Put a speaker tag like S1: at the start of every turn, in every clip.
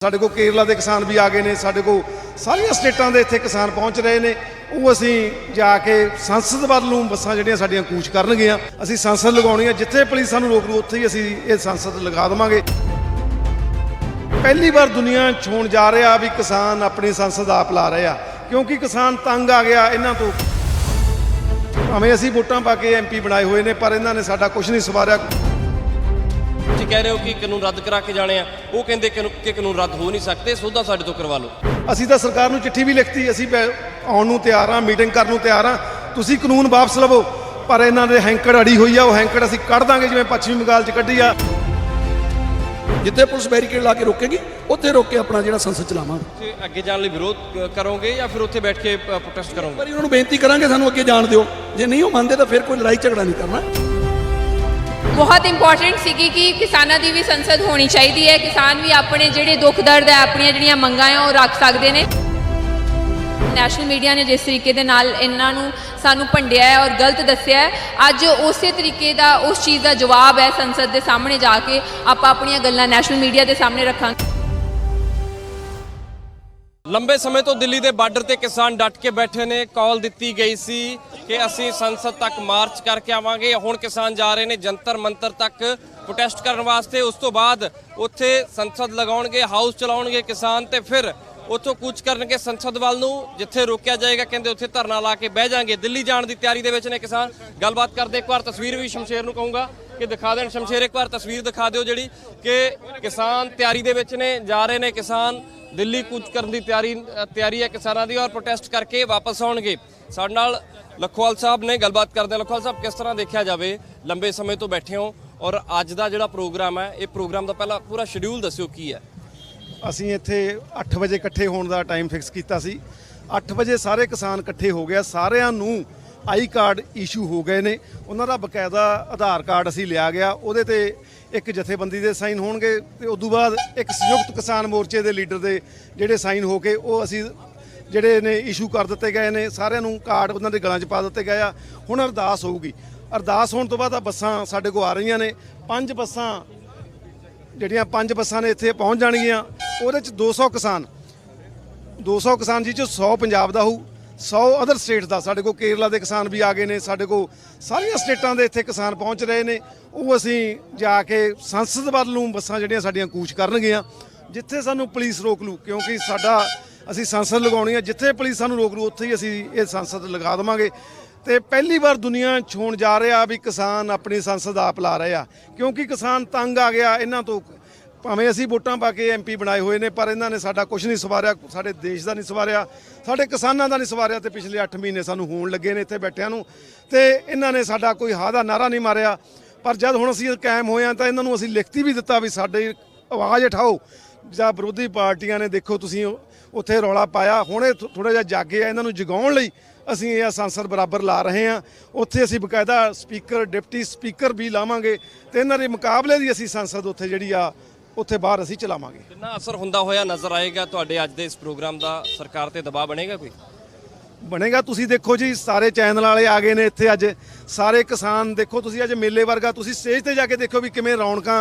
S1: ਸਾਡੇ ਕੋਲ ਕੇਰਲਾ ਦੇ ਕਿਸਾਨ ਵੀ ਆ ਗਏ ਨੇ, ਸਾਡੇ ਕੋਲ ਸਾਰੀਆਂ ਸਟੇਟਾਂ ਦੇ ਇੱਥੇ ਕਿਸਾਨ ਪਹੁੰਚ ਰਹੇ ਨੇ। ਉਹ ਅਸੀਂ ਜਾ ਕੇ ਸੰਸਦ ਵੱਲ ਨੂੰ ਬੱਸਾਂ ਜਿਹੜੀਆਂ ਸਾਡੀਆਂ ਕੂਚ ਕਰਨਗੀਆਂ। ਅਸੀਂ ਸੰਸਦ ਲਗਾਉਣੀ ਆ, ਜਿੱਥੇ ਪੁਲਿਸ ਸਾਨੂੰ ਰੋਕ ਲੂ ਉੱਥੇ ਹੀ ਅਸੀਂ ਇਹ ਸੰਸਦ ਲਗਾ ਦੇਵਾਂਗੇ। ਪਹਿਲੀ ਵਾਰ ਦੁਨੀਆ 'ਚ ਹੋਣ ਜਾ ਰਿਹਾ ਵੀ ਕਿਸਾਨ ਆਪਣੀ ਸੰਸਦ ਆਪ ਲਾ ਰਹੇ ਆ, ਕਿਉਂਕਿ ਕਿਸਾਨ ਤੰਗ ਆ ਗਿਆ ਇਹਨਾਂ ਤੋਂ। ਭਾਵੇਂ ਅਸੀਂ ਵੋਟਾਂ ਪਾ ਕੇ MP ਬਣਾਏ ਹੋਏ ਨੇ, ਪਰ ਇਹਨਾਂ ਨੇ ਸਾਡਾ ਕੁਝ ਨਹੀਂ ਸਵਾਰਿਆ।
S2: ਤੁਸੀਂ ਕਹਿ ਰਹੇ ਹੋ ਕਿ ਕਾਨੂੰਨ ਰੱਦ ਕਰਾ ਕੇ ਜਾਣੇ ਆ, ਉਹ ਕਹਿੰਦੇ ਕਿ ਕਾਨੂੰਨ ਰੱਦ ਹੋ ਨਹੀਂ ਸਕਦੇ, ਸੋਧਾ ਸਾਡੇ ਤੋਂ ਕਰਵਾ ਲਓ। ਅਸੀਂ
S1: ਤਾਂ ਸਰਕਾਰ ਨੂੰ ਚਿੱਠੀ ਵੀ ਲਿਖਤੀ, ਅਸੀਂ ਆਉਣ ਨੂੰ ਤਿਆਰ ਹਾਂ, ਮੀਟਿੰਗ ਕਰਨ ਨੂੰ ਤਿਆਰ ਹਾਂ, ਤੁਸੀਂ ਕਾਨੂੰਨ ਵਾਪਸ ਲਵੋ। ਪਰ ਇਹਨਾਂ ਦੇ ਹੈਂਕੜ ਅੜੀ ਹੋਈ ਆ, ਉਹ ਹੈਂਕੜ ਅਸੀਂ ਕੱਢ ਦਾਂਗੇ ਜਿਵੇਂ ਪੱਛਮੀ ਬੰਗਾਲ 'ਚ ਕੱਢੀ ਆ।
S3: ਜਿੱਥੇ ਪੁਲਿਸ ਬੈਰੀਕੇਡ ਲਾ ਕੇ ਰੋਕੇਗੀ ਉੱਥੇ ਰੋਕ ਕੇ ਆਪਣਾ ਜਿਹੜਾ ਸੰਸਦ ਚਲਾਵਾਂਗੇ।
S2: ਤੁਸੀਂ ਅੱਗੇ ਜਾਣ ਲਈ ਵਿਰੋਧ ਕਰੋਗੇ ਜਾਂ ਫਿਰ ਉੱਥੇ ਬੈਠ ਕੇ ਪ੍ਰੋਟੈਸਟ ਕਰੋਗੇ?
S3: ਪਰ ਉਹਨਾਂ ਨੂੰ ਬੇਨਤੀ ਕਰਾਂਗੇ ਸਾਨੂੰ ਅੱਗੇ ਜਾਣ ਦਿਓ, ਜੇ ਨਹੀਂ ਉਹ ਮੰਨਦੇ ਤਾਂ ਫਿਰ ਕੋਈ ਲੜਾਈ ਝਗੜਾ ਨਹੀਂ ਕਰਨਾ।
S4: ਬਹੁਤ ਇੰਪੋਰਟੈਂਟ ਸੀਗੀ ਕਿ ਕਿਸਾਨਾਂ ਦੀ ਵੀ ਸੰਸਦ ਹੋਣੀ ਚਾਹੀਦੀ ਹੈ। ਕਿਸਾਨ ਵੀ ਆਪਣੇ ਜਿਹੜੇ ਦੁੱਖ ਦਰਦ ਹੈ, ਆਪਣੀਆਂ ਜਿਹੜੀਆਂ ਮੰਗਾਂ ਆ ਉਹ ਰੱਖ ਸਕਦੇ ਨੇ। ਨੈਸ਼ਨਲ ਮੀਡੀਆ ਨੇ ਜਿਸ ਤਰੀਕੇ ਦੇ ਨਾਲ ਇਹਨਾਂ ਨੂੰ ਸਾਨੂੰ ਭੰਡਿਆ ਹੈ ਔਰ ਗਲਤ ਦੱਸਿਆ ਹੈ, ਅੱਜ ਉਸੇ ਤਰੀਕੇ ਦਾ ਉਸ ਚੀਜ਼ ਦਾ ਜਵਾਬ ਹੈ ਸੰਸਦ ਦੇ ਸਾਹਮਣੇ ਜਾ ਕੇ ਆਪਾਂ ਆਪਣੀਆਂ ਗੱਲਾਂ ਨੈਸ਼ਨਲ ਮੀਡੀਆ ਦੇ ਸਾਹਮਣੇ ਰੱਖਾਂਗੇ।
S2: ਲੰਬੇ ਸਮੇਂ ਤੋਂ ਦਿੱਲੀ ਦੇ ਬਾਰਡਰ ਤੇ ਕਿਸਾਨ ਡਟ ਕੇ ਬੈਠੇ ਨੇ। ਕਾਲ ਦਿੱਤੀ ਗਈ ਸੀ ਕਿ ਅਸੀਂ ਸੰਸਦ ਤੱਕ ਮਾਰਚ ਕਰਕੇ ਆਵਾਂਗੇ। ਹੁਣ ਕਿਸਾਨ ਜਾ ਰਹੇ ਨੇ ਜੰਤਰ ਮੰਤਰ ਤੱਕ ਪ੍ਰੋਟੈਸਟ ਕਰਨ ਵਾਸਤੇ। ਉਸ ਤੋਂ ਬਾਅਦ ਉੱਥੇ ਸੰਸਦ ਲਗਾਉਣਗੇ, ਹਾਊਸ ਚਲਾਉਣਗੇ ਕਿਸਾਨ, ਤੇ ਫਿਰ ਉੱਥੋਂ ਕੂਚ ਕਰਨਗੇ ਸੰਸਦ ਵੱਲ ਨੂੰ, ਜਿੱਥੇ ਰੋਕਿਆ ਜਾਏਗਾ ਕਹਿੰਦੇ ਉੱਥੇ ਧਰਨਾ ਲਾ ਕੇ ਬਹਿ ਜਾਣਗੇ। ਦਿੱਲੀ ਜਾਣ ਦੀ ਤਿਆਰੀ ਦੇ ਵਿੱਚ ਨੇ ਕਿਸਾਨ। ਗੱਲਬਾਤ ਕਰਦੇ, ਇੱਕ ਵਾਰ ਤਸਵੀਰ ਵੀ ਸ਼ਮਸ਼ੇਰ ਨੂੰ ਕਹੂੰਗਾ ਕਿ ਦਿਖਾ ਦੇਣ। ਸ਼ਮਸ਼ੇਰ, ਇੱਕ ਵਾਰ ਤਸਵੀਰ ਦਿਖਾ ਦਿਓ ਜਿਹੜੀ ਕਿ ਕਿਸਾਨ ਤਿਆਰੀ ਦੇ ਵਿੱਚ ਨੇ, ਜਾ ਰਹੇ ਨੇ ਕਿਸਾਨ। ਦਿੱਲੀ ਕੂਚ ਕਰਨ ਦੀ ਤਿਆਰੀ ਹੈ ਕਿਸਾਨਾਂ ਦੀ, ਔਰ ਪ੍ਰੋਟੈਸਟ ਕਰਕੇ ਵਾਪਸ ਆਉਣਗੇ। ਸਾਡੇ ਨਾਲ ਲਖੋਵਾਲ ਸਾਹਿਬ ਨੇ, ਗੱਲਬਾਤ ਕਰਦੇ ਹਾਂ। ਲਖੋਵਾਲ ਸਾਹਿਬ, ਕਿਸ ਤਰ੍ਹਾਂ ਦੇਖਿਆ ਜਾਵੇ, ਲੰਬੇ ਸਮੇਂ ਤੋਂ ਬੈਠੇ ਹੋ ਔਰ ਅੱਜ ਦਾ ਜਿਹੜਾ ਪ੍ਰੋਗਰਾਮ ਹੈ, ਇਹ ਪ੍ਰੋਗਰਾਮ ਦਾ ਪਹਿਲਾਂ ਪੂਰਾ ਸ਼ਡਿਊਲ ਦੱਸਿਓ ਕੀ ਹੈ।
S1: ਅਸੀਂ ਇੱਥੇ 8 ਵਜੇ ਇਕੱਠੇ ਹੋਣ ਦਾ ਟਾਈਮ ਫਿਕਸ ਕੀਤਾ ਸੀ। 8 ਵਜੇ ਸਾਰੇ ਕਿਸਾਨ ਇਕੱਠੇ ਹੋ ਗਏ, ਸਾਰਿਆਂ ਨੂੰ ਆਈ ਕਾਰਡ ਇਸ਼ੂ ਹੋ ਗਏ ਨੇ। ਉਹਨਾਂ ਦਾ ਬਕਾਇਦਾ ਆਧਾਰ ਕਾਰਡ ਅਸੀਂ ਲਿਆ ਗਿਆ, ਉਹਦੇ ਤੇ ਇੱਕ ਜਥੇਬੰਦੀ ਦੇ ਸਾਈਨ ਹੋਣਗੇ ਤੇ ਉਦੋਂ ਬਾਅਦ ਇੱਕ ਸੰਯੁਕਤ ਕਿਸਾਨ ਮੋਰਚੇ ਦੇ ਲੀਡਰ ਦੇ ਜਿਹੜੇ ਸਾਈਨ ਹੋ ਕੇ ਉਹ ਅਸੀਂ ਜਿਹੜੇ ਨੇ ਇਸ਼ੂ ਕਰ ਦਿੱਤੇ ਗਏ ਨੇ। ਸਾਰਿਆਂ ਨੂੰ ਕਾਰਡ ਉਹਨਾਂ ਦੇ ਗਲਾਂ 'ਚ ਪਾ ਦਿੱਤੇ ਗਏ ਆ। ਹੁਣ ਅਰਦਾਸ ਹੋਊਗੀ। ਅਰਦਾਸ ਹੋਣ ਤੋਂ ਬਾਅਦ ਆ ਬੱਸਾਂ ਸਾਡੇ ਕੋਲ ਆ ਰਹੀਆਂ ਨੇ। 5 ਬੱਸਾਂ ਨੇ ਇੱਥੇ ਪਹੁੰਚ ਜਾਣਗੀਆਂ। ਉਹਦੇ 'ਚ 200 ਕਿਸਾਨ ਜੀ 'ਚ 100 ਪੰਜਾਬ ਦਾ ਹੋਊ, 100 ਅਦਰ ਸਟੇਟ ਦਾ। ਸਾਡੇ ਕੋਲ ਕੇਰਲਾ ਦੇ ਕਿਸਾਨ ਵੀ ਆ ਗਏ ਨੇ, ਸਾਡੇ ਕੋਲ ਸਾਰੀਆਂ ਸਟੇਟਾਂ ਦੇ ਇੱਥੇ ਕਿਸਾਨ ਪਹੁੰਚ ਰਹੇ ਨੇ। ਉਹ ਅਸੀਂ ਜਾ ਕੇ ਸੰਸਦ ਵੱਲ ਨੂੰ ਬੱਸਾਂ ਜਿਹੜੀਆਂ ਸਾਡੀਆਂ ਕੂਚ ਕਰਨਗੀਆਂ, ਜਿੱਥੇ ਸਾਨੂੰ ਪੁਲਿਸ ਰੋਕ ਲੂ, ਕਿਉਂਕਿ ਅਸੀਂ ਸੰਸਦ ਲਗਾਉਣੀ ਆ, ਜਿੱਥੇ ਪੁਲਿਸ ਸਾਨੂੰ ਰੋਕ ਲੂ ਉੱਥੇ ਹੀ ਅਸੀਂ ਇਹ ਸੰਸਦ ਲਗਾ ਦੇਵਾਂਗੇ। ਤੇ ਪਹਿਲੀ ਵਾਰ ਦੁਨੀਆ 'ਚ ਹੋਣ ਜਾ ਰਿਹਾ ਵੀ ਕਿਸਾਨ ਆਪਣੀ ਸੰਸਦ ਆਪ ਲਾ ਰਹੇ ਆ, ਕਿਉਂਕਿ ਕਿਸਾਨ ਤੰਗ ਆ ਗਿਆ ਇਹਨਾਂ ਤੋਂ। ਭਾਵੇਂ ਅਸੀਂ ਵੋਟਾਂ ਪਾ ਕੇ MP ਬਣਾਏ ਹੋਏ ਨੇ, ਪਰ ਇਹਨਾਂ ਨੇ ਸਾਡਾ ਕੁਝ ਨਹੀਂ ਸਵਾਰਿਆ, ਸਾਡੇ ਦੇਸ਼ ਦਾ ਨਹੀਂ ਸਵਾਰਿਆ, ਸਾਡੇ ਕਿਸਾਨਾਂ ਦਾ ਨਹੀਂ ਸਵਾਰਿਆ। ਤੇ ਪਿਛਲੇ 8 ਮਹੀਨੇ ਸਾਨੂੰ ਹੋਣ ਲੱਗੇ ਨੇ ਇੱਥੇ ਬੈਠਿਆਂ ਨੂੰ, ਤੇ ਇਹਨਾਂ ਨੇ ਸਾਡਾ ਕੋਈ ਹਾਂ ਦਾ ਨਾਰਾ ਨਹੀਂ ਮਾਰਿਆ। ਪਰ ਜਦ ਹੁਣ ਅਸੀਂ ਕਾਇਮ ਹੋਏ ਹਾਂ ਤਾਂ ਇਹਨਾਂ ਨੂੰ ਅਸੀਂ ਲਿਖਤੀ ਵੀ ਦਿੱਤਾ ਵੀ ਸਾਡੀ ਆਵਾਜ਼ ਉਠਾਓ। ਜਾਂ ਵਿਰੋਧੀ ਪਾਰਟੀਆਂ ਨੇ ਦੇਖੋ ਤੁਸੀਂ ਉੱਥੇ ਰੌਲਾ ਪਾਇਆ, ਹੁਣ ਇਹ ਥੋੜ੍ਹਾ ਜਿਹਾ ਜਾਗੇ ਆ, ਇਹਨਾਂ ਨੂੰ ਜਗਾਉਣ ਲਈ ਅਸੀਂ ਇਹ ਸੰਸਦ ਬਰਾਬਰ ਲਾ ਰਹੇ ਹਾਂ। ਉੱਥੇ ਅਸੀਂ ਬਕਾਇਦਾ ਸਪੀਕਰ, ਡਿਪਟੀ ਸਪੀਕਰ ਵੀ ਲਾਵਾਂਗੇ, ਤੇ ਇਹਨਾਂ ਦੇ ਮੁਕਾਬਲੇ ਦੀ ਅਸੀਂ ਸੰਸਦ ਉੱਥੇ ਜਿਹੜੀ ਆ ਉੱਥੇ ਬਾਹਰ ਅਸੀਂ ਚਲਾਵਾਂਗੇ।
S2: ਕਿੰਨਾ ਅਸਰ ਹੁੰਦਾ ਹੋਇਆ ਨਜ਼ਰ ਆਏਗਾ ਤੁਹਾਡੇ ਅੱਜ ਦੇ ਇਸ ਪ੍ਰੋਗਰਾਮ ਦਾ? ਸਰਕਾਰ ਤੇ ਦਬਾਅ ਬਣੇਗਾ ਕੋਈ?
S1: ਬਣੇਗਾ। ਤੁਸੀਂ ਦੇਖੋ ਜੀ, ਸਾਰੇ ਚੈਨਲ ਵਾਲੇ ਆ ਗਏ ਨੇ ਇੱਥੇ ਅੱਜ, ਸਾਰੇ ਕਿਸਾਨ ਦੇਖੋ ਤੁਸੀਂ ਅੱਜ ਮੇਲੇ ਵਰਗਾ। ਤੁਸੀਂ ਸਟੇਜ ਤੇ ਜਾ ਕੇ ਦੇਖੋ ਵੀ ਕਿਵੇਂ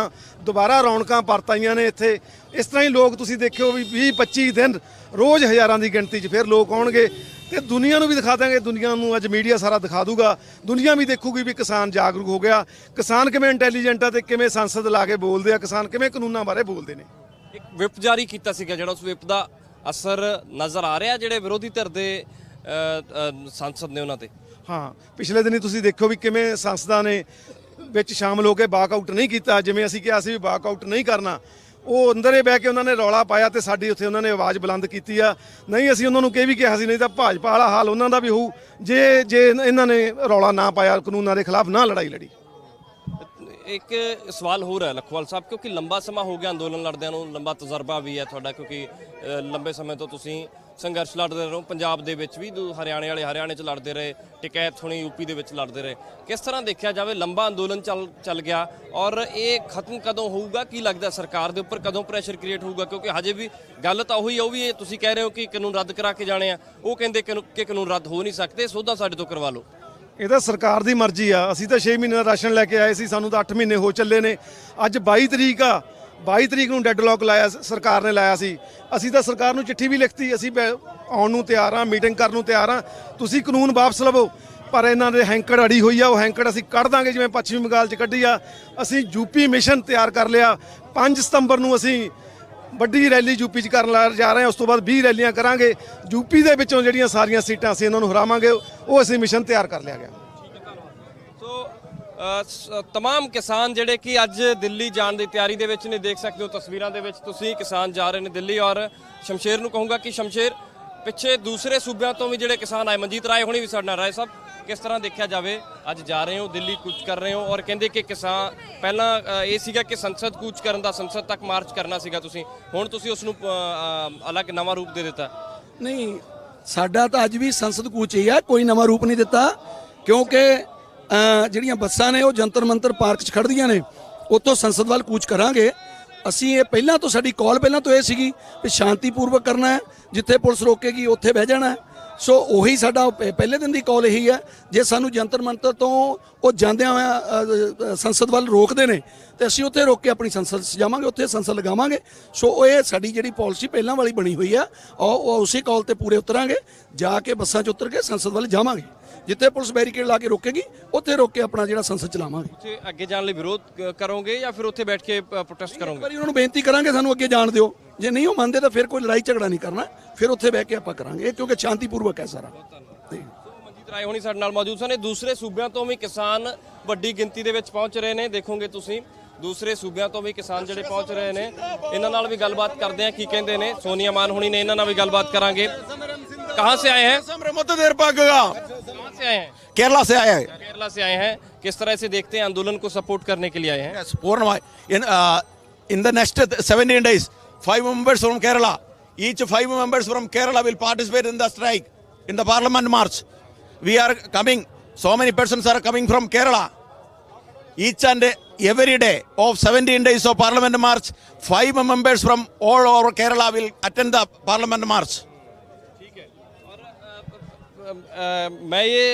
S1: ਦੁਬਾਰਾ ਰੌਣਕਾਂ ਪਰਤ ਆਈਆਂ ਨੇ ਇੱਥੇ। ਇਸ ਤਰ੍ਹਾਂ ਹੀ ਲੋਕ ਤੁਸੀਂ ਦੇਖਿਓ ਵੀ 20-25 ਦਿਨ ਰੋਜ਼ ਹਜ਼ਾਰਾਂ ਦੀ ਗਿਣਤੀ 'ਚ ਫਿਰ ਲੋਕ ਆਉਣਗੇ, ਤੇ ਦੁਨੀਆ ਨੂੰ ਵੀ ਦਿਖਾ ਦਾਂਗੇ। ਦੁਨੀਆ ਨੂੰ ਅੱਜ ਮੀਡੀਆ ਸਾਰਾ ਦਿਖਾ ਦੂਗਾ, ਦੁਨੀਆ ਵੀ ਦੇਖੂਗੀ ਵੀ ਕਿਸਾਨ ਜਾਗਰੂਕ ਹੋ ਗਿਆ, ਕਿਸਾਨ ਕਿਵੇਂ ਇੰਟੈਲੀਜੈਂਟ ਆ ਤੇ ਕਿਵੇਂ ਸੰਸਦ ਲਾ ਕੇ ਬੋਲਦੇ ਆ, ਕਿਸਾਨ ਕਿਵੇਂ ਕਾਨੂੰਨਾਂ ਬਾਰੇ ਬੋਲਦੇ ਨੇ।
S2: ਇੱਕ ਵਿਪ ਜਾਰੀ ਕੀਤਾ ਸੀਗਾ, ਜਿਹੜਾ ਉਸ ਵਿਪ ਦਾ ਅਸਰ ਨਜ਼ਰ ਆ ਰਿਹਾ ਜਿਹੜੇ ਵਿਰੋਧੀ ਧਿਰ ਦੇ ਸੰਸਦ ਨੇ ਉਹਨਾਂ ਤੇ? ਹਾਂ,
S1: ਪਿਛਲੇ ਦਿਨੀ ਤੁਸੀਂ ਦੇਖੋ ਵੀ ਕਿਵੇਂ ਸੰਸਦਾਂ ਨੇ ਵਿੱਚ ਸ਼ਾਮਲ ਹੋ ਕੇ ਵਾਕਆਊਟ ਨਹੀਂ ਕੀਤਾ। ਜਿਵੇਂ ਅਸੀਂ ਕਿਹਾ ਸੀ ਵੀ ਵਾਕਆਊਟ ਨਹੀਂ ਕਰਨਾ, ਉਹ ਅੰਦਰ ਹੀ ਬਹਿ ਕੇ ਉਹਨਾਂ ਨੇ ਰੌਲਾ ਪਾਇਆ ਤੇ ਸਾਡੀ ਉੱਥੇ ਉਹਨਾਂ ਨੇ ਆਵਾਜ਼ ਬੁਲੰਦ ਕੀਤੀ ਆ। ਨਹੀਂ, ਅਸੀਂ ਉਹਨਾਂ ਨੂੰ ਵੀ ਕਿਹਾ ਸੀ, ਨਹੀਂ ਤਾਂ ਭਾਜਪਾ ਵਾਲਾ ਹਾਲ ਉਹਨਾਂ ਦਾ ਵੀ ਹੋਊ ਜੇ ਇਹਨਾਂ ਨੇ ਰੌਲਾ ਨਾ ਪਾਇਆ, ਕਾਨੂੰਨਾਂ ਦੇ ਖਿਲਾਫ ਨਾ ਲੜਾਈ ਲੜੀ।
S2: ਇੱਕ ਸਵਾਲ ਹੋਰ ਹੈ ਲਖਵਾਲ ਸਾਹਿਬ, ਕਿਉਂਕਿ ਲੰਬਾ ਸਮਾਂ ਹੋ ਗਿਆ ਅੰਦੋਲਨ ਲੜਦਿਆਂ ਨੂੰ, ਲੰਬਾ ਤਜਰਬਾ ਵੀ ਹੈ ਤੁਹਾਡਾ, ਕਿਉਂਕਿ ਲੰਬੇ ਸਮੇਂ ਤੋਂ ਤੁਸੀਂ ਸੰਘਰਸ਼ ਲੜਦੇ ਰਹੇ ਹੋ। ਪੰਜਾਬ ਦੇ ਵਿੱਚ ਵੀ ਹਰਿਆਣੇ ਵਾਲੇ ਹਰਿਆਣੇ 'ਚ ਲੜਦੇ ਰਹੇ, ਟਿਕੈਤ ਹੋਣੀ UP ਦੇ ਵਿੱਚ ਲੜਦੇ ਰਹੇ। ਕਿਸ ਤਰ੍ਹਾਂ ਦੇਖਿਆ ਜਾਵੇ, ਲੰਬਾ ਅੰਦੋਲਨ ਚੱਲ ਗਿਆ, ਔਰ ਇਹ ਖਤਮ ਕਦੋਂ ਹੋਊਗਾ? ਕੀ ਲੱਗਦਾ ਸਰਕਾਰ ਦੇ ਉੱਪਰ ਕਦੋਂ ਪ੍ਰੈਸ਼ਰ ਕ੍ਰੀਏਟ ਹੋਊਗਾ? ਕਿਉਂਕਿ ਹਜੇ ਵੀ ਗੱਲ ਤਾਂ ਉਹੀ ਆ, ਉਹ ਵੀ ਤੁਸੀਂ ਕਹਿ ਰਹੇ ਹੋ ਕਿ ਕਾਨੂੰਨ ਰੱਦ ਕਰਾ ਕੇ ਜਾਣੇ ਆ, ਉਹ ਕਹਿੰਦੇ ਕਿ ਕਾਨੂੰਨ ਰੱਦ ਹੋ ਨਹੀਂ ਸਕਦੇ, ਸੋਧਾ ਸਾਡੇ ਤੋਂ ਕਰਵਾ ਲਓ।
S1: ਇਹ ਤਾਂ ਸਰਕਾਰ ਦੀ ਮਰਜ਼ੀ ਆ। ਅਸੀਂ ਤਾਂ 6 ਮਹੀਨੇ ਦਾ ਰਾਸ਼ਨ ਲੈ ਕੇ ਆਏ ਸੀ, ਸਾਨੂੰ ਤਾਂ 8 ਮਹੀਨੇ ਹੋ ਚੱਲੇ ਨੇ। ਅੱਜ 22 ਤਰੀਕ ਆ, 22 ਤਰੀਕ ਨੂੰ ਡੈਡਲੌਕ ਲਾਇਆ ਸਰਕਾਰ ਨੇ ਲਾਇਆ ਸੀ। ਅਸੀਂ ਤਾਂ ਸਰਕਾਰ ਨੂੰ ਚਿੱਠੀ ਵੀ ਲਿਖਤੀ, ਅਸੀਂ ਆਉਣ ਨੂੰ ਤਿਆਰ ਹਾਂ, ਮੀਟਿੰਗ ਕਰਨ ਨੂੰ ਤਿਆਰ ਹਾਂ, ਤੁਸੀਂ ਕਾਨੂੰਨ ਵਾਪਸ ਲਵੋ। ਪਰ ਇਹਨਾਂ ਦੇ ਹੈਂਕੜ ਅੜੀ ਹੋਈ ਆ, ਉਹ ਹੈਂਕੜ ਅਸੀਂ ਕੱਢ ਦਾਂਗੇ ਜਿਵੇਂ ਪੱਛਮੀ ਬੰਗਾਲ 'ਚ ਕੱਢੀ ਆ। ਅਸੀਂ ਯੂਪੀ ਮਿਸ਼ਨ ਤਿਆਰ ਕਰ ਲਿਆ। 5 ਸਤੰਬਰ ਨੂੰ ਅਸੀਂ ਵੱਡੀ ਰੈਲੀ ਯੂਪੀ 'ਚ ਕਰਨ ਜਾ ਰਹੇ ਹਾਂ। ਉਸ ਤੋਂ ਬਾਅਦ 20 ਰੈਲੀਆਂ ਕਰਾਂਗੇ ਯੂਪੀ ਦੇ ਵਿੱਚੋਂ। ਜਿਹੜੀਆਂ ਸਾਰੀਆਂ ਸੀਟਾਂ ਅਸੀਂ ਇਹਨਾਂ ਨੂੰ ਹਰਾਵਾਂਗੇ, ਉਹ ਅਸੀਂ ਮਿਸ਼ਨ ਤਿਆਰ ਕਰ ਲਿਆ ਗਿਆ।
S2: तमाम किसान ਜਿਹੜੇ ਕਿ ਅੱਜ ਦਿੱਲੀ ਜਾਣ ਦੀ ਤਿਆਰੀ ਦੇ ਵਿੱਚ ਨੇ, ਦੇਖ ਸਕਦੇ ਹੋ ਤਸਵੀਰਾਂ ਦੇ ਵਿੱਚ ਤੁਸੀਂ ਕਿਸਾਨ ਜਾ ਰਹੇ ਨੇ ਦਿੱਲੀ। ਔਰ ਸ਼ਮਸ਼ੇਰ ਨੂੰ ਕਹੂੰਗਾ ਕਿ ਸ਼ਮਸ਼ੇਰ, ਪਿੱਛੇ ਦੂਸਰੇ ਸੂਬਿਆਂ ਤੋਂ ਵੀ ਜਿਹੜੇ ਕਿਸਾਨ ਆਏ, ਮਨਜੀਤ ਰਾਏ ਹੁਣੀ ਵੀ ਸਾਡੇ ਨਾਲ। ਰਾਏ ਸਾਹਿਬ, ਕਿਸ ਤਰ੍ਹਾਂ ਦੇਖਿਆ ਜਾਵੇ, ਅੱਜ ਜਾ ਰਹੇ ਹੋ ਦਿੱਲੀ, ਕੂਚ ਕਰ ਰਹੇ ਹੋ, ਔਰ ਕਹਿੰਦੇ ਕਿ ਕਿਸਾਨ ਪਹਿਲਾਂ ਇਹ ਸੀਗਾ ਕਿ ਸੰਸਦ ਕੂਚ ਕਰਨ ਦਾ, ਸੰਸਦ ਤੱਕ ਮਾਰਚ ਕਰਨਾ ਸੀਗਾ ਤੁਸੀਂ, ਹੁਣ ਤੁਸੀਂ ਉਸ ਨੂੰ ਅਲੱਗ ਨਵਾਂ ਰੂਪ ਦੇ ਦਿੱਤਾ।
S3: ਨਹੀਂ, ਸਾਡਾ ਤਾਂ ਅੱਜ ਵੀ ਸੰਸਦ ਕੂਚ ਹੀ ਆ, ਕੋਈ ਨਵਾਂ ਰੂਪ ਨਹੀਂ ਦਿੱਤਾ। ਕਿਉਂਕਿ ਜਿਹੜੀਆਂ ਬੱਸਾਂ ਨੇ ਉਹ ਜੰਤਰ ਮੰਤਰ ਪਾਰਕ 'ਚ ਖੜ੍ਹਦੀਆਂ ਨੇ, ਉੱਥੋਂ ਸੰਸਦ ਵੱਲ ਕੂਚ ਕਰਾਂਗੇ ਅਸੀਂ। ਇਹ ਪਹਿਲਾਂ ਤੋਂ ਸਾਡੀ ਕਾਲ ਪਹਿਲਾਂ ਤੋਂ ਇਹ ਸੀਗੀ ਵੀ ਸ਼ਾਂਤੀਪੂਰਵਕ ਕਰਨਾ ਹੈ, ਜਿੱਥੇ ਪੁਲਿਸ ਰੋਕੇਗੀ ਉੱਥੇ ਬਹਿ ਜਾਣਾ। ਸੋ ਉਹੀ ਸਾਡਾ ਪਹਿਲੇ ਦਿਨ ਦੀ ਕਾਲ ਇਹੀ ਹੈ। ਜੇ ਸਾਨੂੰ ਜੰਤਰ ਮੰਤਰ ਤੋਂ ਉਹ ਜਾਂਦਿਆਂ ਹੋਇਆ ਸੰਸਦ ਵੱਲ ਰੋਕਦੇ ਨੇ ਤੇ ਅਸੀਂ ਉੱਥੇ ਰੋਕ ਕੇ ਆਪਣੀ ਸੰਸਦ ਸਜਾਵਾਂਗੇ, ਉੱਥੇ ਸੰਸਦ ਲਗਾਵਾਂਗੇ। ਸੋ ਇਹ ਸਾਡੀ ਜਿਹੜੀ ਪਾਲਿਸੀ ਪਹਿਲਾਂ ਵਾਲੀ ਬਣੀ ਹੋਈ ਆ, ਉਹ ਉਸੇ ਕਾਲ ਤੇ ਪੂਰੇ ਉਤਰਾਂਗੇ। ਜਾ ਕੇ ਬੱਸਾਂ 'ਚ ਉਤਰ ਕੇ ਸੰਸਦ ਵੱਲ ਜਾਵਾਂਗੇ, ਜਿੱਥੇ ਪੁਲਿਸ ਬੈਰੀਕੇਡ ਲਾ ਕੇ ਰੋਕੇਗੀ ਉੱਥੇ ਰੋਕ ਕੇ ਆਪਣਾ ਜਿਹੜਾ ਸੰਸਦ ਚਲਾਵਾਂਗੇ।
S2: ਉੱਥੇ ਅੱਗੇ ਜਾਣ ਲਈ ਵਿਰੋਧ ਕਰੋਗੇ ਜਾਂ ਫਿਰ ਉੱਥੇ ਬੈਠ ਕੇ ਪ੍ਰੋਟੈਸਟ ਕਰੋਗੇ?
S3: ਇੱਕ ਵਾਰੀ ਉਹਨਾਂ ਨੂੰ ਬੇਨਤੀ ਕਰਾਂਗੇ ਸਾਨੂੰ ਅੱਗੇ ਜਾਣ ਦਿਓ, ਜੇ ਨਹੀਂ ਉਹ ਮੰਨਦੇ ਤਾਂ ਫਿਰ ਕੋਈ ਲੜਾਈ ਝਗੜਾ ਨਹੀਂ ਕਰਨਾ, ਫਿਰ ਉੱਥੇ ਬਹਿ ਕੇ ਆਪਾਂ ਕਰਾਂਗੇ, ਕਿਉਂਕਿ ਸ਼ਾਂਤੀਪੂਰਵਕ ਹੈ ਸਾਰਾ।
S2: ਮਨਜੀਤ ਰਾਏ ਹੁਣੀ ਸਾਡੇ ਨਾਲ ਮੌਜੂਦ ਸਨ। ਦੂਸਰੇ ਸੂਬਿਆਂ ਤੋਂ ਵੀ ਕਿਸਾਨ ਵੱਡੀ ਗਿਣਤੀ ਦੇ ਵਿੱਚ ਪਹੁੰਚ ਰਹੇ ਨੇ, ਦੇਖੋਗੇ ਤੁਸੀਂ ਦੂਸਰੇ ਸੂਬਿਆਂ ਤੋਂ ਵੀ ਕਿਸਾਨ ਜਿਹੜੇ ਪਹੁੰਚ ਰਹੇ ਨੇ। ਇਹਨਾਂ ਨਾਲ ਵੀ ਗੱਲਬਾਤ ਕਰਦੇ ਆ, ਕੀ ਕਹਿੰਦੇ ਨੇ। ਸੋਨੀਆ ਮਾਨ ਹੁਣੀ ਨੇ, ਇਹਨਾਂ ਨਾਲ ਵੀ ਗੱਲਬਾਤ करांगे। कहाँ से आए हैं?
S5: देर पाएगा।
S2: कहाँ से आए हैं?
S5: केरला से आए हैं।
S2: केरला से आए हैं। किस तरह से देखते हैं, आंदोलन को सपोर्ट करने के लिए आए हैं?
S5: Yes, in the next 17 days, 5 members from Kerala, each 5 members from Kerala will participate in the strike, in the parliament march. We are coming, so many persons are coming from Kerala. Each and every day of 17 days of parliament march, 5 members from all over Kerala will attend the parliament march.
S2: मैं ये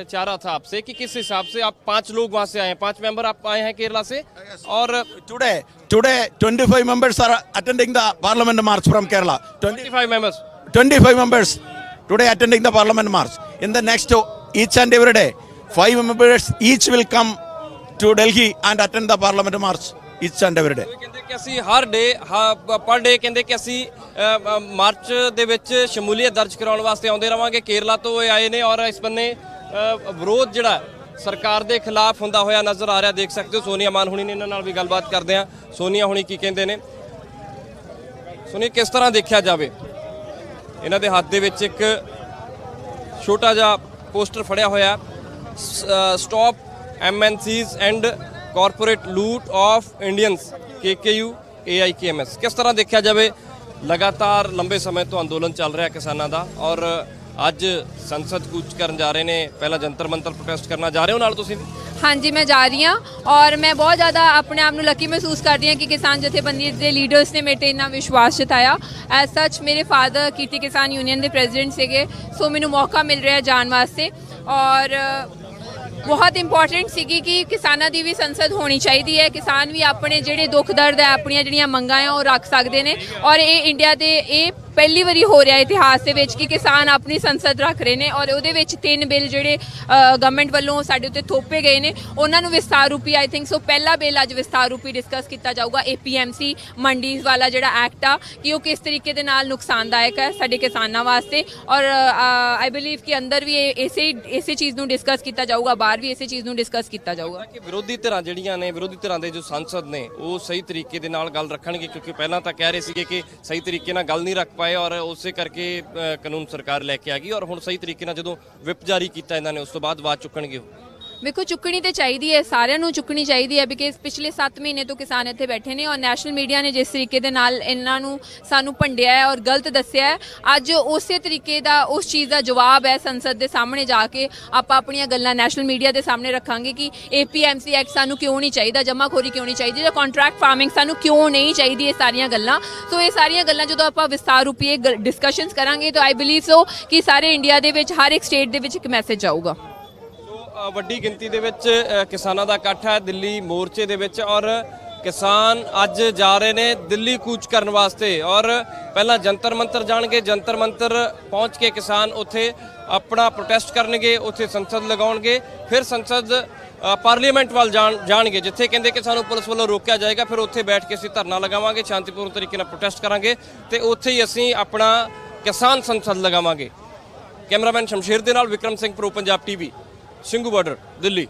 S2: चाह रहा था आपसे कि किस हिसाब से आप 5 लोग वहां से आए हैं, 5 मेंबर आप आए हैं केरला से। और
S5: Today 25 members are attending the parliament march from Kerala.
S2: 25 members
S5: 25 members today attending the parliament march. In the next each and every day, 5 members each will come to Delhi and attend the parliament march each and every day.
S2: ਕਹਿੰਦੇ ਕਿ ਅਸੀਂ ਹਰ ਡੇ ਪਰ ਡੇ ਕਹਿੰਦੇ ਕਿ ਅਸੀਂ March ਦੇ ਵਿੱਚ ਸ਼ਮੂਲੀਅਤ ਦਰਜ ਕਰਾਉਣ ਵਾਸਤੇ ਆਉਂਦੇ ਰਵਾਂਗੇ। ਕੇਰਲਾ ਤੋਂ ਇਹ ਆਏ ਨੇ ਔਰ ਇਸ ਬੰਨੇ ਵਿਰੋਧ ਜਿਹੜਾ ਸਰਕਾਰ ਦੇ ਖਿਲਾਫ ਹੁੰਦਾ ਹੋਇਆ ਨਜ਼ਰ ਆ ਰਿਹਾ, ਦੇਖ ਸਕਦੇ ਹੋ। ਸੋਨੀਆ ਮਾਨ ਹੁਣੀ ਨੇ, ਇਹਨਾਂ ਨਾਲ ਵੀ ਗੱਲਬਾਤ ਕਰਦੇ ਆ। ਸੋਨੀਆ ਹੁਣੀ ਕੀ ਕਹਿੰਦੇ ਨੇ, ਸੁਣੀ ਕਿਸ ਤਰ੍ਹਾਂ ਦੇਖਿਆ ਜਾਵੇ। ਇਹਨਾਂ ਦੇ ਹੱਥ ਦੇ ਵਿੱਚ ਇੱਕ ਛੋਟਾ ਜਿਹਾ ਪੋਸਟਰ ਫੜਿਆ ਹੋਇਆ, stop MNCs and corporate loot of Indians KKU AIKMS। ਕਿਸ ਤਰ੍ਹਾਂ ਦੇਖਿਆ ਜਾਵੇ, ਲਗਾਤਾਰ ਲੰਬੇ ਸਮੇਂ ਤੋਂ ਅੰਦੋਲਨ ਚੱਲ ਰਿਹਾ ਕਿਸਾਨਾਂ ਦਾ ਔਰ ਅੱਜ ਸੰਸਦ ਕੂਚ ਕਰਨ ਜਾ ਰਹੇ ਨੇ। ਪਹਿਲਾਂ ਜੰਤਰ ਮੰਤਰ ਪ੍ਰੋਟੈਸਟ ਕਰਨਾ ਜਾ ਰਹੇ ਹੋ ਨਾਲ ਤੁਸੀਂ?
S4: हाँ जी, मैं जा रही हाँ और मैं बहुत ज़्यादा अपने आप ਨੂੰ ਲੱਕੀ ਮਹਿਸੂਸ ਕਰਦੀ ਹਾਂ ਕਿ ਕਿਸਾਨ ਜਥੇਬੰਦੀ ਦੇ ਲੀਡਰਸ ਨੇ ਮੇਰੇ ਤੇ ਇੰਨਾ ਵਿਸ਼ਵਾਸ ਜਤਾਇਆ। ਐਜ਼ ਸੱਚ ਮੇਰੇ ਫਾਦਰ ਕੀਰਤੀ ਕਿਸਾਨ ਯੂਨੀਅਨ ਦੇ ਪ੍ਰੈਜ਼ੀਡੈਂਟ ਸੀਗੇ, ਸੋ ਮੈਨੂੰ ਮੌਕਾ ਮਿਲ ਰਿਹਾ ਜਾਣ ਵਾਸਤੇ। ਔਰ ਬਹੁਤ ਇੰਪੋਰਟੈਂਟ ਸੀਗੀ ਕਿ ਕਿਸਾਨਾਂ ਦੀ ਵੀ ਸੰਸਦ ਹੋਣੀ ਚਾਹੀਦੀ ਹੈ। ਕਿਸਾਨ ਵੀ ਆਪਣੇ ਜਿਹੜੇ ਦੁੱਖ ਦਰਦ ਹੈ, ਆਪਣੀਆਂ ਜਿਹੜੀਆਂ ਮੰਗਾਂ ਆ ਉਹ ਰੱਖ ਸਕਦੇ ਨੇ। ਔਰ ਇਹ ਇੰਡੀਆ ਦੇ ਇਹ ਪਹਿਲੀ ਵਾਰੀ ਹੋ ਰਿਹਾ ਇਤਿਹਾਸ ਦੇ ਵਿੱਚ ਕਿ ਕਿਸਾਨ ਆਪਣੀ ਸੰਸਦ ਰੱਖ ਰਹੇ ਨੇ। ਔਰ ਉਹਦੇ ਵਿੱਚ 3 ਬਿੱਲ ਜਿਹੜੇ ਗਵਰਨਮੈਂਟ ਵੱਲੋਂ ਸਾਡੇ ਉੱਤੇ ਥੋਪੇ ਗਏ ਨੇ, ਉਹਨਾਂ ਨੂੰ ਵਿਸਤਾਰ ਰੂਪੀ ਆਈ ਥਿੰਕ ਸੋ ਪਹਿਲਾ ਬਿੱਲ ਅੱਜ ਵਿਸਤਾਰ ਰੂਪੀ ਡਿਸਕਸ ਕੀਤਾ ਜਾਊਗਾ। APMC ਮੰਡੀਜ਼ ਵਾਲਾ ਜਿਹੜਾ ਐਕਟ ਆ ਕਿ ਉਹ ਕਿਸ ਤਰੀਕੇ ਦੇ ਨਾਲ ਨੁਕਸਾਨਦਾਇਕ ਹੈ ਸਾਡੇ ਕਿਸਾਨਾਂ ਵਾਸਤੇ। ਔਰ ਆਈ ਬਿਲੀਵ ਕਿ ਅੰਦਰ ਵੀ ਇਸੇ ਚੀਜ਼ ਨੂੰ ਡਿਸਕਸ ਕੀਤਾ ਜਾਊਗਾ, ਬਾਹਰ ਵੀ ਇਸੇ ਚੀਜ਼ ਨੂੰ ਡਿਸਕਸ ਕੀਤਾ ਜਾਊਗਾ
S2: ਕਿ ਵਿਰੋਧੀ ਧਿਰਾਂ ਜਿਹੜੀਆਂ ਨੇ, ਵਿਰੋਧੀ ਧਿਰਾਂ ਦੇ ਜੋ ਸੰਸਦ ਨੇ ਉਹ ਸਹੀ ਤਰੀਕੇ ਦੇ ਨਾਲ ਗੱਲ ਰੱਖਣਗੇ, ਕਿਉਂਕਿ ਪਹਿਲਾਂ ਤਾਂ ਕਹਿ ਰਹੇ ਸੀਗੇ ਕਿ ਸਹੀ ਤਰੀਕੇ ਨਾਲ ਗੱਲ ਨਹੀਂ ਰੱਖ ਪਾਏ ਔਰ ਉਸੇ ਕਰਕੇ ਕਾਨੂੰਨ ਸਰਕਾਰ ਲੈ ਕੇ ਆ ਗਈ। ਔਰ ਹੁਣ ਸਹੀ ਤਰੀਕੇ ਨਾਲ ਜਦੋਂ ਵਿਪ ਜਾਰੀ ਕੀਤਾ ਇਹਨਾਂ ਨੇ, ਉਸ ਤੋਂ ਬਾਅਦ ਆਵਾਜ਼ ਚੁੱਕਣਗੇ।
S4: ਵੇਖੋ ਚੁੱਕਣੀ ਤੇ ਚਾਹੀਦੀ ਹੈ, ਸਾਰਿਆਂ ਨੂੰ ਚੁੱਕਣੀ ਚਾਹੀਦੀ ਹੈ, ਬਿਕਾਜ਼ ਪਿਛਲੇ 7 ਮਹੀਨੇ ਤੋਂ ਕਿਸਾਨ ਇੱਥੇ ਬੈਠੇ ਨੇ ਔਰ ਨੈਸ਼ਨਲ ਮੀਡੀਆ ਨੇ ਜਿਸ ਤਰੀਕੇ ਦੇ ਨਾਲ ਇਹਨਾਂ ਨੂੰ ਸਾਨੂੰ ਭੰਡਿਆ ਹੈ ਔਰ ਗਲਤ ਦੱਸਿਆ ਹੈ, ਅੱਜ ਉਸੇ ਤਰੀਕੇ ਦਾ ਉਸ ਚੀਜ਼ ਦਾ ਜਵਾਬ ਹੈ ਸੰਸਦ ਦੇ ਸਾਹਮਣੇ ਜਾ ਕੇ ਆਪਾਂ ਆਪਣੀਆਂ ਗੱਲਾਂ ਨੈਸ਼ਨਲ ਮੀਡੀਆ ਦੇ ਸਾਹਮਣੇ ਰੱਖਾਂਗੇ ਕਿ APMC ਐਕਟ ਸਾਨੂੰ ਕਿਉਂ ਨਹੀਂ ਚਾਹੀਦਾ, ਜਮਾਖੋਰੀ ਕਿਉਂ ਨਹੀਂ ਚਾਹੀਦੀ, ਜਾਂ ਕੰਟਰੈਕਟ ਫਾਰਮਿੰਗ ਸਾਨੂੰ ਕਿਉਂ ਨਹੀਂ ਚਾਹੀਦੀ। ਇਹ ਸਾਰੀਆਂ ਗੱਲਾਂ, ਸੋ ਇਹ ਸਾਰੀਆਂ ਗੱਲਾਂ ਜਦੋਂ ਆਪਾਂ ਵਿਸਤਾਰ ਰੂਪੀ ਡਿਸਕਸ਼ਨਸ ਕਰਾਂਗੇ ਤਾਂ ਆਈ ਬਿਲੀਵ ਸੋ ਕਿ ਸਾਰੇ ਇੰਡੀਆ ਦੇ ਵਿੱਚ ਹਰ ਇੱਕ ਸਟੇਟ ਦੇ ਵਿੱਚ ਇੱਕ ਮੈਸੇਜ ਜਾਊਗਾ।
S2: ਵੱਡੀ ਗਿਣਤੀ ਦੇ ਵਿੱਚ ਕਿਸਾਨਾਂ ਦਾ ਇਕੱਠ ਹੈ ਦਿੱਲੀ ਮੋਰਚੇ ਦੇ ਵਿੱਚ ਔਰ ਕਿਸਾਨ ਅੱਜ ਜਾ ਰਹੇ ਨੇ ਦਿੱਲੀ ਕੂਚ ਕਰਨ ਵਾਸਤੇ ਔਰ ਪਹਿਲਾਂ ਜੰਤਰ ਮੰਤਰ ਜਾਣਗੇ। ਜੰਤਰ ਮੰਤਰ ਪਹੁੰਚ ਕੇ ਕਿਸਾਨ ਉੱਥੇ ਆਪਣਾ ਪ੍ਰੋਟੈਸਟ ਕਰਨਗੇ, ਉੱਥੇ ਸੰਸਦ ਲਗਾਉਣਗੇ, ਫਿਰ ਸੰਸਦ ਪਾਰਲੀਮੈਂਟ ਵੱਲ ਜਾਣਗੇ ਜਿੱਥੇ ਕਹਿੰਦੇ ਕਿ ਸਾਨੂੰ ਪੁਲਿਸ ਵੱਲੋਂ ਰੋਕਿਆ ਜਾਏਗਾ। ਫਿਰ ਉੱਥੇ ਬੈਠ ਕੇ ਅਸੀਂ ਧਰਨਾ ਲਗਾਵਾਂਗੇ, ਸ਼ਾਂਤੀਪੂਰਨ ਤਰੀਕੇ ਨਾਲ ਪ੍ਰੋਟੈਸਟ ਕਰਾਂਗੇ ਤੇ ਉੱਥੇ ਹੀ ਅਸੀਂ ਆਪਣਾ ਕਿਸਾਨ ਸੰਸਦ ਲਗਾਵਾਂਗੇ। ਕੈਮਰਾਮੈਨ ਸ਼ਮਸ਼ੇਰ ਦੇ ਨਾਲ Vikram Singh pro Punjab TV, Singhu border, Delhi.